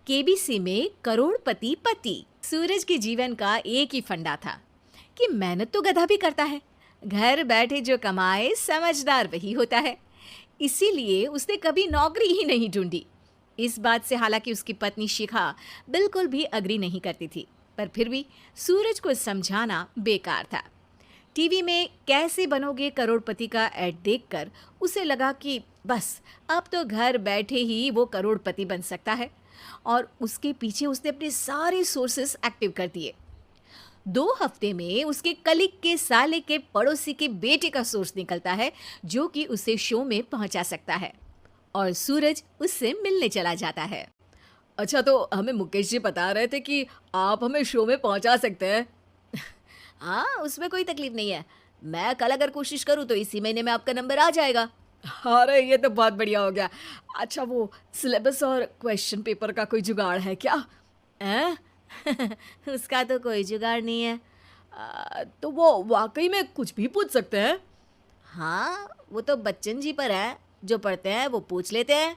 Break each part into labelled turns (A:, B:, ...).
A: KBC में करोड़पति पति। सूरज के जीवन का एक ही फंडा था कि मेहनत तो गधा भी करता है, घर बैठे जो कमाए समझदार वही होता है। इसीलिए उसने कभी नौकरी ही नहीं ढूंढी। इस बात से हालांकि उसकी पत्नी शिखा बिल्कुल भी अग्री नहीं करती थी, पर फिर भी सूरज को समझाना बेकार था। टीवी में कैसे बनोगे करोड़पति का ऐड देखकर उसे लगा कि बस अब तो घर बैठे ही वो करोड़पति बन सकता है, और उसके पीछे उसने अपने सारे सोर्सेस एक्टिव कर दिए। 2 हफ्ते में उसके कलीग के साले के पड़ोसी के बेटे का सोर्स निकलता है जो कि उसे शो में पहुंचा सकता है, और सूरज उससे मिलने चला जाता है।
B: अच्छा, तो हमें मुकेश जी बता रहे थे कि आप हमें शो में पहुंचा सकते हैं।
A: हाँ, उसमें कोई तकलीफ नहीं है। मैं कल अगर कोशिश करूँ तो इसी महीने में आपका नंबर आ जाएगा।
B: अरे ये तो बहुत बढ़िया हो गया। अच्छा, वो सिलेबस और क्वेश्चन पेपर का कोई जुगाड़ है क्या?
A: हैं? उसका तो कोई जुगाड़ नहीं है।
B: तो वो वाकई में कुछ भी पूछ सकते हैं?
A: हाँ, वो तो बच्चन जी पर है, जो पढ़ते हैं वो पूछ लेते हैं।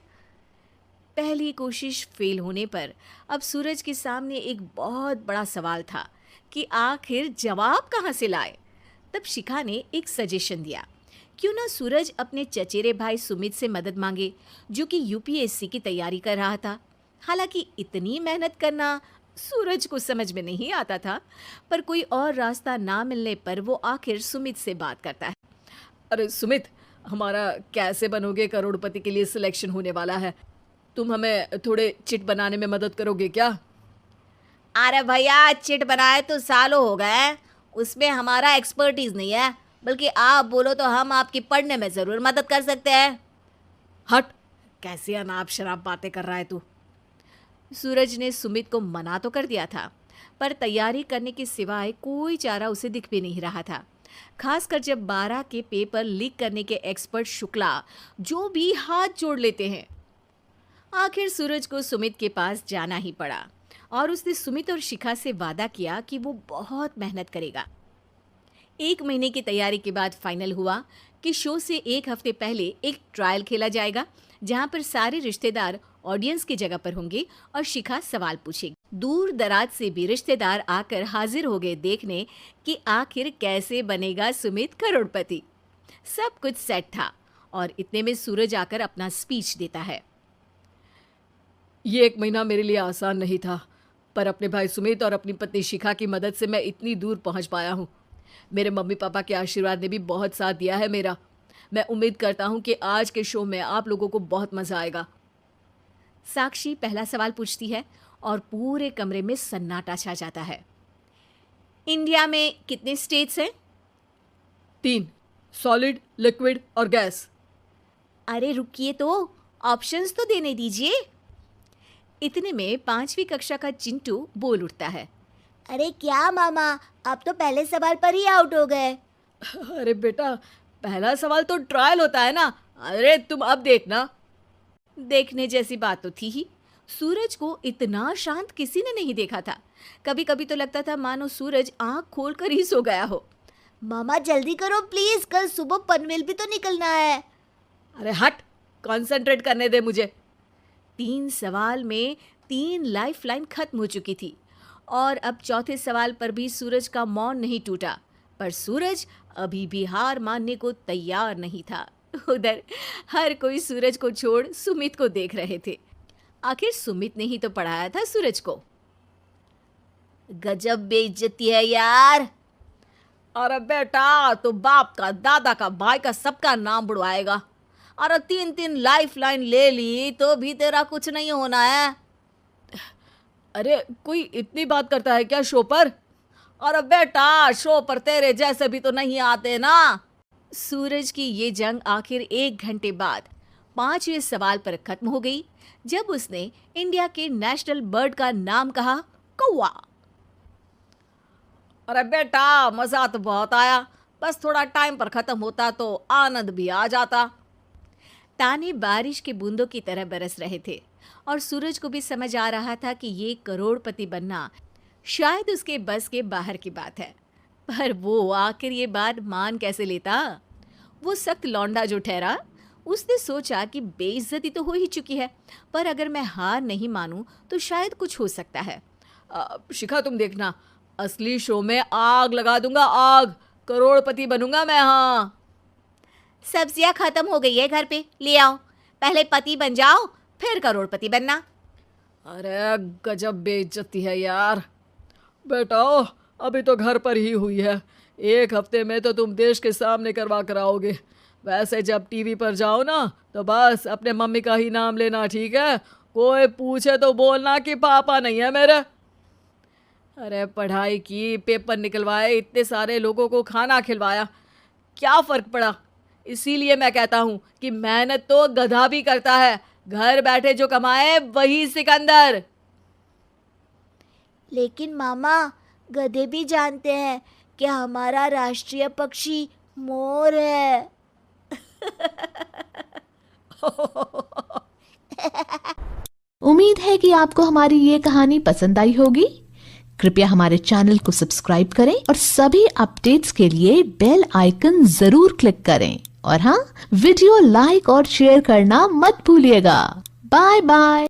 A: पहली कोशिश फेल होने पर अब सूरज के सामने एक बहुत बड़ा सवाल था कि आखिर जवाब कहाँ से लाए। तब शिखा ने एक सजेशन दिया, क्यों ना सूरज अपने चचेरे भाई सुमित से मदद मांगे, जो कि यूपीएससी की तैयारी कर रहा था। हालांकि इतनी मेहनत करना सूरज को समझ में नहीं आता था, पर कोई और रास्ता ना मिलने पर वो आखिर सुमित से बात करता है।
B: अरे सुमित, हमारा कैसे बनोगे करोड़पति के लिए सिलेक्शन होने वाला है। तुम हमें थोड़े चिट बनाने में मदद करोगे क्या?
A: अरे भैया, चिट बनाए तो सालों हो गए, उसमें हमारा एक्सपर्टीज नहीं है, बल्कि आप बोलो तो हम आपकी पढ़ने में ज़रूर मदद कर सकते हैं।
B: हट, कैसी अनाप शराब बातें कर रहा है तू।
A: सूरज ने सुमित को मना तो कर दिया था, पर तैयारी करने के सिवाय कोई चारा उसे दिख भी नहीं रहा था। खासकर जब 12 के पेपर लीक करने के एक्सपर्ट शुक्ला जो भी हाथ जोड़ लेते हैं। आखिर सूरज को सुमित के पास जाना ही पड़ा, और उसने सुमित और शिखा से वादा किया कि वो बहुत मेहनत करेगा। 1 महीने की तैयारी के बाद फाइनल हुआ कि शो से 1 हफ्ते पहले एक ट्रायल खेला जाएगा, जहां पर सारे रिश्तेदार ऑडियंस की जगह पर होंगे और शिखा सवाल पूछेगी। दूर दराज से भी रिश्तेदार आकर हाजिर हो गए देखने कि आखिर कैसे बनेगा सुमित करोड़पति। सब कुछ सेट था, और इतने में सूरज आकर अपना स्पीच देता है।
B: ये 1 महीना मेरे लिए आसान नहीं था, पर अपने भाई सुमित और अपनी पत्नी शिखा की मदद से मैं इतनी दूर पहुंच पाया हूँ। मेरे मम्मी पापा के आशीर्वाद ने भी बहुत साथ दिया है मेरा। मैं उम्मीद करता हूँ कि आज के शो में आप लोगों को बहुत मजा आएगा।
A: साक्षी पहला सवाल पूछती है और पूरे कमरे में सन्नाटा छा जाता है। इंडिया में कितने स्टेट्स हैं?
B: 3, सॉलिड, लिक्विड और गैस।
A: अरे रुकिए, तो ऑप्शंस तो देने दीजिए। इतने में 5वीं कक्षा का चिंटू बोल उठता है।
C: अरे क्या मामा, आप तो पहले सवाल पर ही आउट हो गए।
B: अरे बेटा, पहला सवाल तो ट्रायल होता है ना। अरे तुम अब देखना।
A: देखने जैसी बात तो थी ही। सूरज को इतना शांत किसी ने नहीं देखा था। कभी कभी तो लगता था मानो सूरज आंख खोलकर ही सो गया हो।
C: मामा जल्दी करो प्लीज, कल सुबह पनवेल भी तो निकलना है।
B: अरे हट, कंसंट्रेट करने दे मुझे।
A: 3 सवाल में 3 लाइफलाइन खत्म हो चुकी थी, और अब चौथे सवाल पर भी सूरज का मौन नहीं टूटा। पर सूरज अभी भी हार मानने को तैयार नहीं था। उधर हर कोई सूरज को छोड़ सुमित को देख रहे थे। आखिर सुमित ने ही तो पढ़ाया था सूरज को।
C: गजब बेइज्जती है यार।
B: अरे बेटा, तो बाप का, दादा का, भाई का, सबका नाम बुड़वाएगा।
A: अरे 3 लाइफलाइन ले ली तो भी तेरा कुछ नहीं होना है।
B: अरे कोई इतनी बात करता है क्या शो पर?
A: अरे बेटा, शो पर तेरे जैसे भी तो नहीं आते ना। सूरज की ये जंग आखिर 1 घंटे बाद 5वें सवाल पर खत्म हो गई, जब उसने इंडिया के नेशनल बर्ड का नाम कहा, कौवा।
B: अरे बेटा, मजा तो बहुत आया, बस थोड़ा टाइम पर खत्म होता तो आनंद भी आ जाता।
A: ताने बारिश के बूंदों की तरह बरस रहे थे, और सूरज को भी समझ आ रहा था कि ये करोड़पति बनना शायद उसके बस के बाहर की बात है। पर वो आखिर ये बात मान कैसे लेता? वो सख्त लौंडा जो ठहरा, उसने सोचा कि बेइज्जती तो हो ही चुकी है, पर अगर मैं हार नहीं मानूं तो शायद कुछ हो सकता है।
B: शिखा तुम देखना, असली शो में आग लगा दूंगा, आग, करोड़पति बनूंगा मैं। हाँ
A: सब्जियां खत्म हो गई है घर पे, ले आओ। पहले पति बन जाओ, फिर करोड़पति बनना।
B: अरे गजब बेइज्जती है यार। बेटा अभी तो घर पर ही हुई है, 1 हफ्ते में तो तुम देश के सामने करवा कर आओगे। वैसे जब टीवी पर जाओ ना तो बस अपने मम्मी का ही नाम लेना, ठीक है? कोई पूछे तो बोलना कि पापा नहीं है मेरे। अरे पढ़ाई की, पेपर निकलवाए, इतने सारे लोगों को खाना खिलवाया, क्या फ़र्क पड़ा? इसीलिए मैं कहता हूँ कि मेहनत तो गधा भी करता है, घर बैठे जो कमाए वही सिकंदर।
C: लेकिन मामा, गधे भी जानते हैं कि हमारा राष्ट्रीय पक्षी मोर है।
D: उम्मीद है कि आपको हमारी ये कहानी पसंद आई होगी। कृपया हमारे चैनल को सब्सक्राइब करें और सभी अपडेट्स के लिए बेल आइकन जरूर क्लिक करें। और हाँ, वीडियो लाइक और शेयर करना मत भूलिएगा। Bye bye.